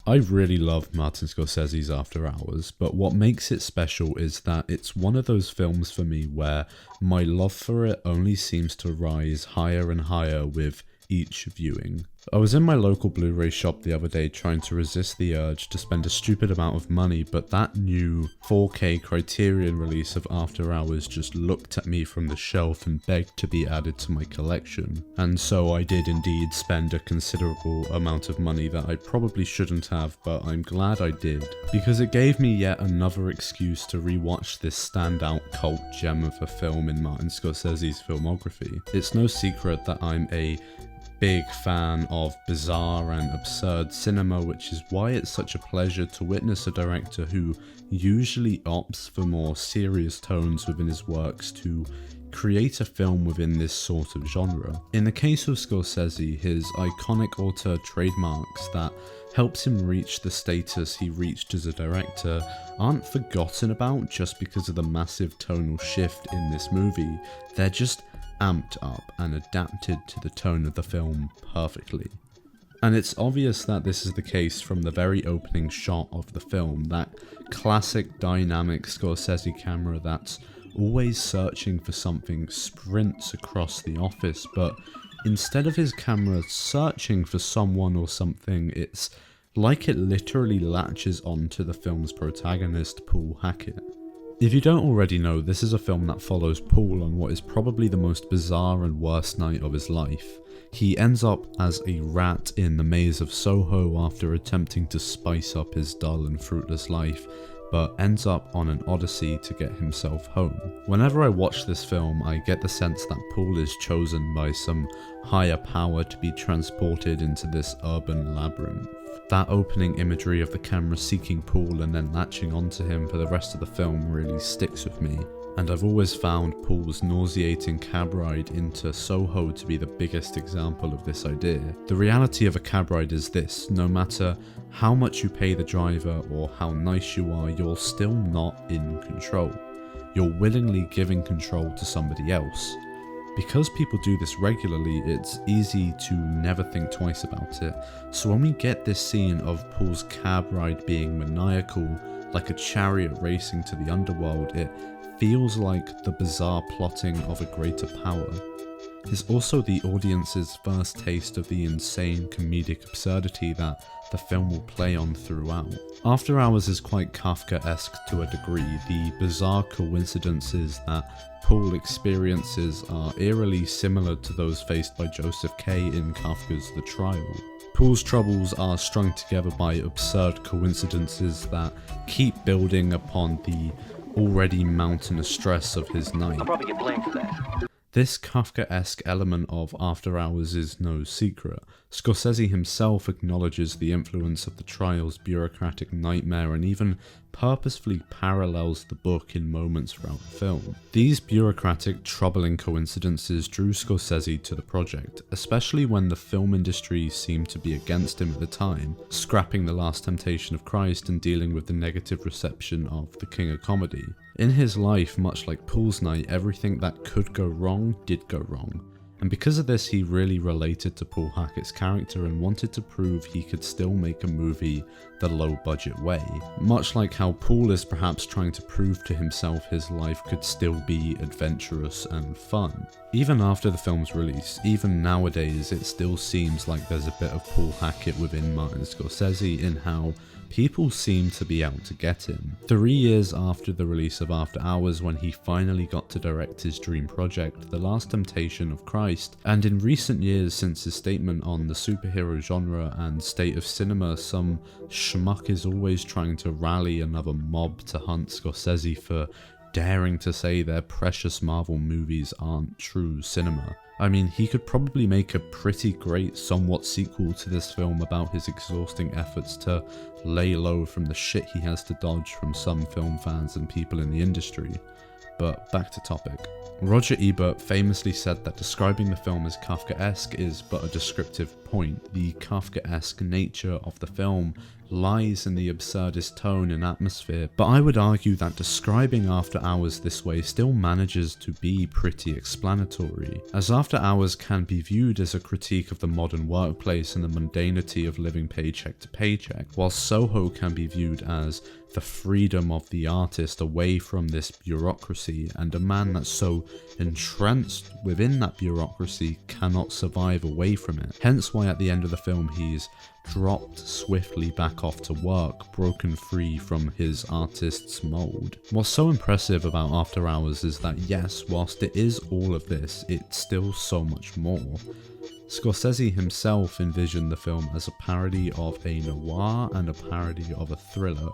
I really love Martin Scorsese's After Hours, but what makes it special is that it's one of those films for me where my love for it only seems to rise higher and higher with each viewing. I was in my local Blu-ray shop the other day trying to resist the urge to spend a stupid amount of money, but that new 4K Criterion release of After Hours just looked at me from the shelf and begged to be added to my collection. And so I did indeed spend a considerable amount of money that I probably shouldn't have, but I'm glad I did, because it gave me yet another excuse to rewatch this standout cult gem of a film in Martin Scorsese's filmography. It's no secret that I'm a big fan of bizarre and absurd cinema, which is why it's such a pleasure to witness a director who usually opts for more serious tones within his works to create a film within this sort of genre. In the case of Scorsese, his iconic auteur trademarks that helps him reach the status he reached as a director aren't forgotten about just because of the massive tonal shift in this movie. They're just amped up and adapted to the tone of the film perfectly. And it's obvious that this is the case from the very opening shot of the film, that classic dynamic Scorsese camera that's always searching for something sprints across the office, but instead of his camera searching for someone or something, it's like it literally latches onto the film's protagonist, Paul Hackett. If you don't already know, this is a film that follows Paul on what is probably the most bizarre and worst night of his life. He ends up as a rat in the maze of Soho after attempting to spice up his dull and fruitless life, but ends up on an odyssey to get himself home. Whenever I watch this film, I get the sense that Paul is chosen by some higher power to be transported into this urban labyrinth. That opening imagery of the camera seeking Paul and then latching onto him for the rest of the film really sticks with me, and I've always found Paul's nauseating cab ride into Soho to be the biggest example of this idea. The reality of a cab ride is this: no matter how much you pay the driver or how nice you are, you're still not in control. You're willingly giving control to somebody else. Because people do this regularly, it's easy to never think twice about it. So when we get this scene of Paul's cab ride being maniacal, like a chariot racing to the underworld, it feels like the bizarre plotting of a greater power. It's also the audience's first taste of the insane comedic absurdity that the film will play on throughout. After Hours is quite Kafkaesque to a degree. The bizarre coincidences that Paul experiences are eerily similar to those faced by Joseph K. in Kafka's The Trial. Paul's troubles are strung together by absurd coincidences that keep building upon the already mountainous stress of his night. I'll probably get blamed for that. This Kafkaesque element of After Hours is no secret. Scorsese himself acknowledges the influence of The Trial's bureaucratic nightmare and even purposefully parallels the book in moments throughout the film. These bureaucratic, troubling coincidences drew Scorsese to the project, especially when the film industry seemed to be against him at the time, scrapping The Last Temptation of Christ and dealing with the negative reception of The King of Comedy. In his life, much like Paul's night, everything that could go wrong did go wrong. And because of this, he really related to Paul Hackett's character and wanted to prove he could still make a movie the low-budget way. Much like how Paul is perhaps trying to prove to himself his life could still be adventurous and fun. Even after the film's release, even nowadays, it still seems like there's a bit of Paul Hackett within Martin Scorsese in how people seem to be out to get him. 3 years after the release of After Hours, when he finally got to direct his dream project, The Last Temptation of Christ, and in recent years since his statement on the superhero genre and state of cinema, some schmuck is always trying to rally another mob to hunt Scorsese for daring to say their precious Marvel movies aren't true cinema. I mean, he could probably make a pretty great somewhat sequel to this film about his exhausting efforts to lay low from the shit he has to dodge from some film fans and people in the industry. But back to topic. Roger Ebert famously said that describing the film as Kafkaesque is but a descriptive point. The Kafkaesque nature of the film lies in the absurdist tone and atmosphere, but I would argue that describing After Hours this way still manages to be pretty explanatory, as After Hours can be viewed as a critique of the modern workplace and the mundanity of living paycheck to paycheck, while Soho can be viewed as the freedom of the artist away from this bureaucracy, and a man that's so entrenched within that bureaucracy cannot survive away from it. Hence why at the end of the film he's dropped swiftly back off to work, broken free from his artist's mold. What's so impressive about After Hours is that yes, whilst it is all of this, it's still so much more. Scorsese himself envisioned the film as a parody of a noir and a parody of a thriller,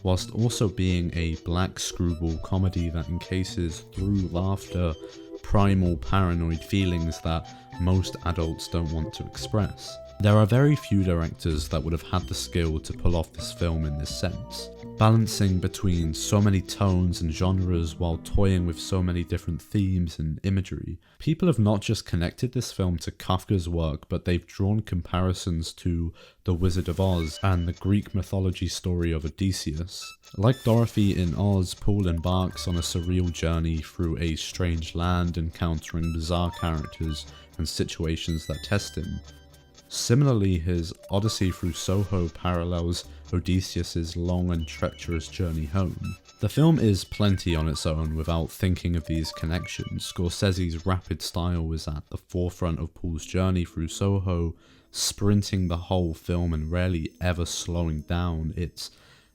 whilst also being a black screwball comedy that encases through laughter primal paranoid feelings that most adults don't want to express. There are very few directors that would have had the skill to pull off this film in this sense, balancing between so many tones and genres while toying with so many different themes and imagery. People have not just connected this film to Kafka's work, but they've drawn comparisons to The Wizard of Oz and the Greek mythology story of Odysseus. Like Dorothy in Oz, Paul embarks on a surreal journey through a strange land, encountering bizarre characters and situations that test him. Similarly, his Odyssey through Soho parallels Odysseus' long and treacherous journey home. The film is plenty on its own without thinking of these connections. Scorsese's rapid style is at the forefront of Paul's journey through Soho, sprinting the whole film and rarely ever slowing down. It's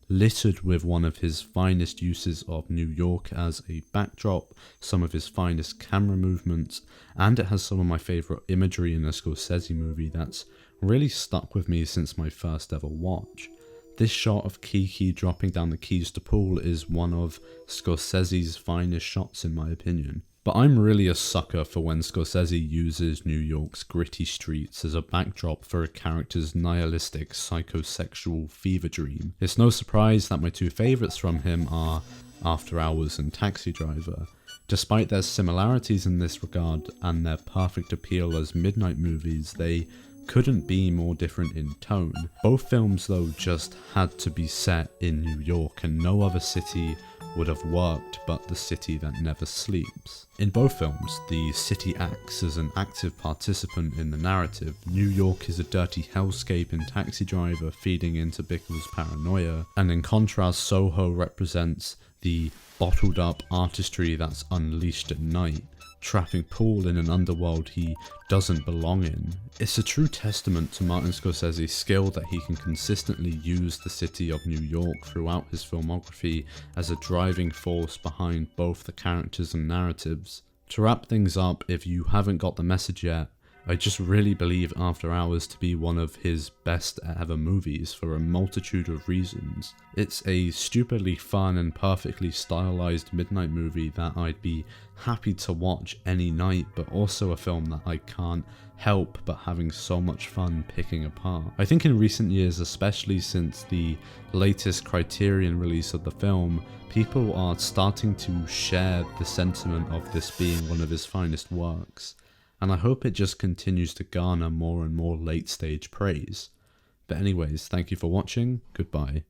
littered with one of his finest uses of New York as a backdrop, some of his finest camera movements, and it has some of my favourite imagery in a Scorsese movie that's really stuck with me since my first ever watch. This shot of Kiki dropping down the keys to Paul is one of Scorsese's finest shots in my opinion. But I'm really a sucker for when Scorsese uses New York's gritty streets as a backdrop for a character's nihilistic psychosexual fever dream. It's no surprise that my two favourites from him are After Hours and Taxi Driver. Despite their similarities in this regard and their perfect appeal as midnight movies, they couldn't be more different in tone. Both films though just had to be set in New York, and no other city would have worked but the city that never sleeps. In both films, the city acts as an active participant in the narrative. New York is a dirty hellscape in Taxi Driver, feeding into Bickle's paranoia, and in contrast, Soho represents the bottled up artistry that's unleashed at night, trapping Paul in an underworld he doesn't belong in. It's a true testament to Martin Scorsese's skill that he can consistently use the city of New York throughout his filmography as a driving force behind both the characters and narratives. To wrap things up, if you haven't got the message yet, I just really believe After Hours to be one of his best ever movies for a multitude of reasons. It's a stupidly fun and perfectly stylized midnight movie that I'd be happy to watch any night, but also a film that I can't help but having so much fun picking apart. I think in recent years, especially since the latest Criterion release of the film, people are starting to share the sentiment of this being one of his finest works, and I hope it just continues to garner more and more late stage praise. But anyways, thank you for watching, goodbye.